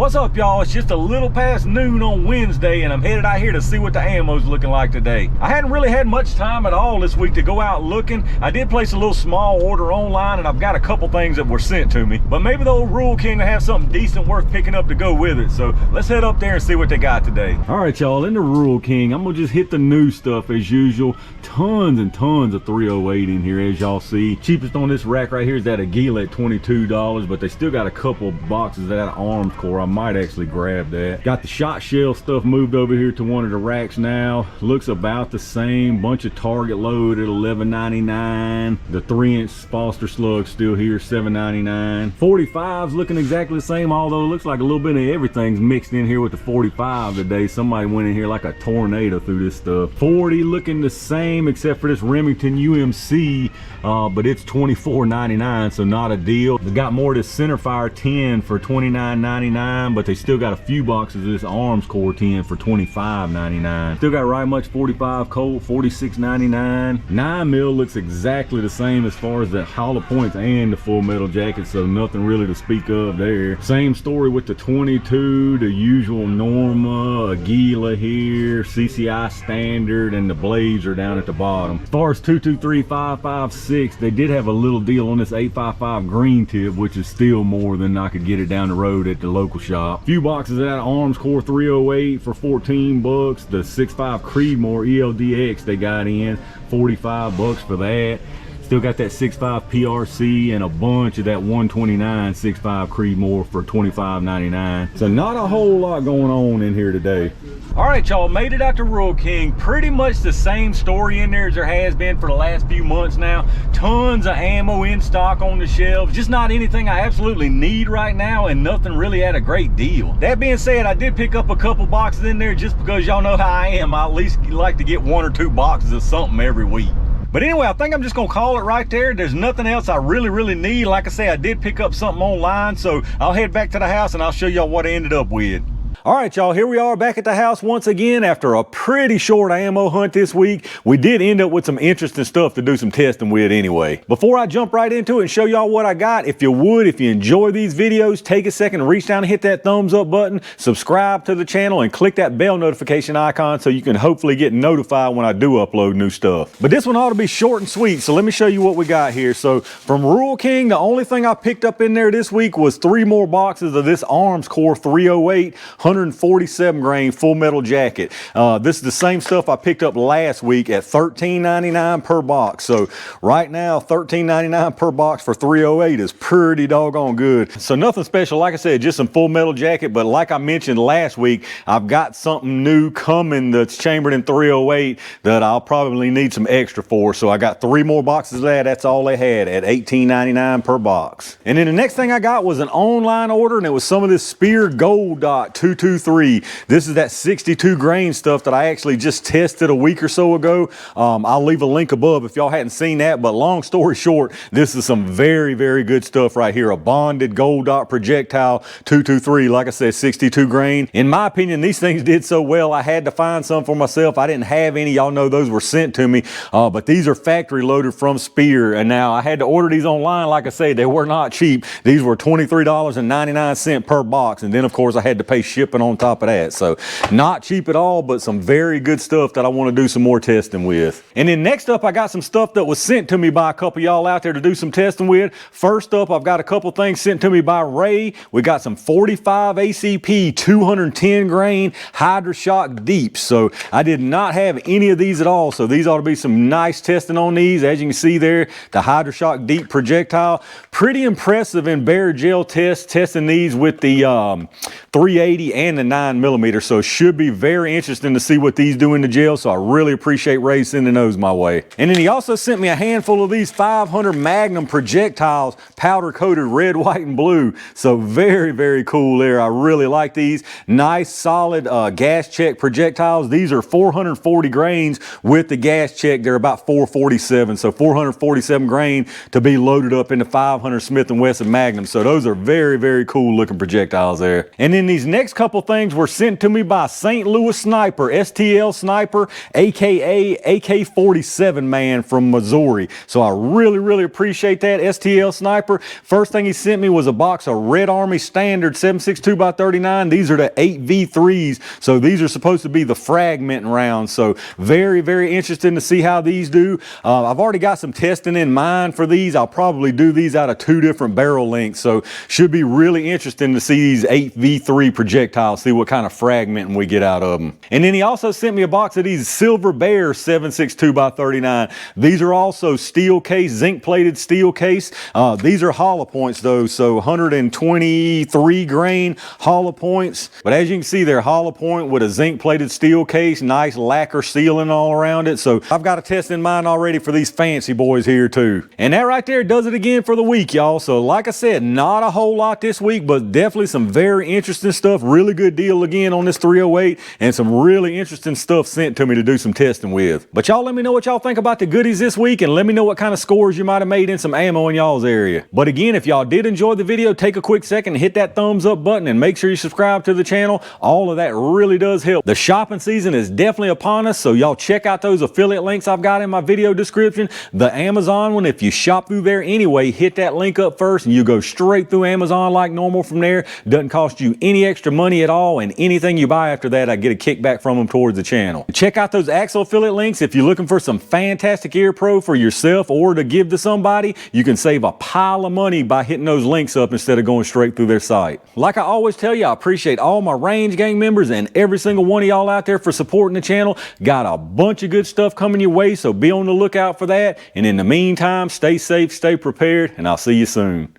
What's up, y'all? It's just a little past noon on Wednesday and I'm headed out here to see what the ammo's looking like today. I hadn't really had much time at all this week to go out looking. I did place a little small order online and I've got a couple things that were sent to me, but maybe the old Rural King will have something decent worth picking up to go with it. So let's head up there and see what they got today. All right, y'all, in the Rural King, I'm gonna just hit the new stuff as usual. Tons and tons of 308 in here, as y'all see. Cheapest on this rack right here is that Aguila at $22, but they still got a couple boxes of that Arms Core. I might actually grab that. Got the shot shell stuff moved over here to one of the racks now. Looks about the same. Bunch of Target load at $11.99. The 3-inch Foster slug still here, $7.99. 45's looking exactly the same, although it looks like a little bit of everything's mixed in here with the 45 today. Somebody went in here like a tornado through this stuff. 40 looking the same except for this Remington UMC, but it's $24.99, so not a deal. They got more of this Centerfire 10 for $29.99, but they still got a few boxes of this Arms Core 10 for $25.99. Still got Right Much 45 Colt, $46.99. 9mm looks exactly the same as far as the hollow points and the Full Metal Jacket, so nothing really to speak of there. Same story with the 22, the usual Norma, Aguila here, CCI Standard, and the blades are down at the bottom. As far as 223, 556, they did have a little deal on this 855 green tip, which is still more than I could get it down the road at the local shop. Few boxes of that Arms Core 308 for 14 bucks. The 6.5 Creedmoor ELDX they got in, 45 bucks for that. Still got that 6.5 PRC and a bunch of that 129 6.5 Creedmoor for $25.99. So not a whole lot going on in here today. All right, y'all, made it out to Rural King. Pretty much the same story in there as there has been for the last few months now. Tons of ammo in stock on the shelves. Just not anything I absolutely need right now, and nothing really at a great deal. That being said, I did pick up a couple boxes in there just because y'all know how I am. I at least like to get 1 or 2 boxes of something every week. But anyway, I think I'm just gonna call it right there. There's nothing else I really need. Like I say, I did pick up something online, so I'll head back to the house and I'll show y'all what I ended up with. All right, y'all, here we are back at the house once again after a pretty short ammo hunt this week. We did end up with some interesting stuff to do some testing with anyway. Before I jump right into it and show y'all what I got, if you enjoy these videos, take a second and reach down and hit that thumbs up button, subscribe to the channel, and click that bell notification icon so you can hopefully get notified when I do upload new stuff. But this one ought to be short and sweet, so let me show you what we got here. So from Rural King, the only thing I picked up in there this week was 3 more boxes of this Arms Core 308 147 grain Full Metal Jacket. This is the same stuff I picked up last week at $13.99 per box. So right now, $13.99 per box for 308 is pretty doggone good. So nothing special, like I said, just some Full Metal Jacket. But like I mentioned last week, I've got something new coming that's chambered in 308 that I'll probably need some extra for. So I got 3 more boxes of that. That's all they had at $18.99 per box. And then the next thing I got was an online order, and it was some of this Spear Gold Dot 223. This is that 62 grain stuff that I actually just tested a week or so ago. I'll leave a link above if y'all hadn't seen that, but long story short, this is some very good stuff right here. A bonded Gold Dot projectile 223, like I said, 62 grain. In my opinion, these things did so well, I had to find some for myself. I didn't have any. Y'all know those were sent to me, but these are factory loaded from Spear, and now I had to order these online. Like I say, they were not cheap. These were $23.99 per box, and then of course I had to pay shipping on top of that. So not cheap at all, but some very good stuff that I want to do some more testing with. And then next up, I got some stuff that was sent to me by a couple y'all out there to do some testing with. First up, I've got a couple things sent to me by Ray. We got some 45 ACP 210 grain Hydra-Shock Deeps. So I did not have any of these at all, so these ought to be some nice testing on these. As you can see there, the Hydra-Shock Deep projectile, pretty impressive in bare gel testing these with the 380 and the 9mm, so it should be very interesting to see what these do in the gel. So I really appreciate Ray sending those my way. And then he also sent me a handful of these 500 Magnum projectiles, powder coated red, white, and blue. So very cool there. I really like these. Nice solid gas check projectiles. These are 440 grains with the gas check. They're about 447, so 447 grain to be loaded up into 500 Smith & Wesson Magnum. So those are very cool looking projectiles there. And then these next couple couple things were sent to me by St. Louis Sniper, STL Sniper, aka AK-47 man from Missouri. So I really appreciate that, STL Sniper. First thing he sent me was a box of Red Army Standard 7.62x39. These are the 8v3s, so these are supposed to be the fragmenting rounds. So very interesting to see how these do. I've already got some testing in mind for these. I'll probably do these out of 2 different barrel lengths, so should be really interesting to see these 8v3 projectiles, see what kind of fragmenting we get out of them. And then he also sent me a box of these Silver Bear 7.62x39. These are also steel case, zinc plated steel case. These are hollow points though, so 123 grain hollow points. But as you can see, they're hollow point with a zinc plated steel case, nice lacquer sealing all around it. So I've got a test in mind already for these fancy boys here too. And that right there does it again for the week, y'all. So like I said, not a whole lot this week, but definitely some very interesting stuff. Really good deal again on this 308, and some really interesting stuff sent to me to do some testing with. But y'all let me know what y'all think about the goodies this week, and let me know what kind of scores you might have made in some ammo in y'all's area. But again, if y'all did enjoy the video, take a quick second and hit that thumbs up button, and make sure you subscribe to the channel. All of that really does help. The shopping season is definitely upon us, so y'all check out those affiliate links I've got in my video description. The Amazon one, if you shop through there anyway, hit that link up first and you go straight through Amazon like normal from there. Doesn't cost you any extra money at all, and anything you buy after that, I get a kickback from them towards the channel. Check out those Axle affiliate links if you're looking for some fantastic ear pro for yourself or to give to somebody. You can save a pile of money by hitting those links up instead of going straight through their site. Like I always tell you, I appreciate all my Range Gang members and every single one of y'all out there for supporting the channel. Got a bunch of good stuff coming your way, so be on the lookout for that. And in the meantime, stay safe, stay prepared, and I'll see you soon.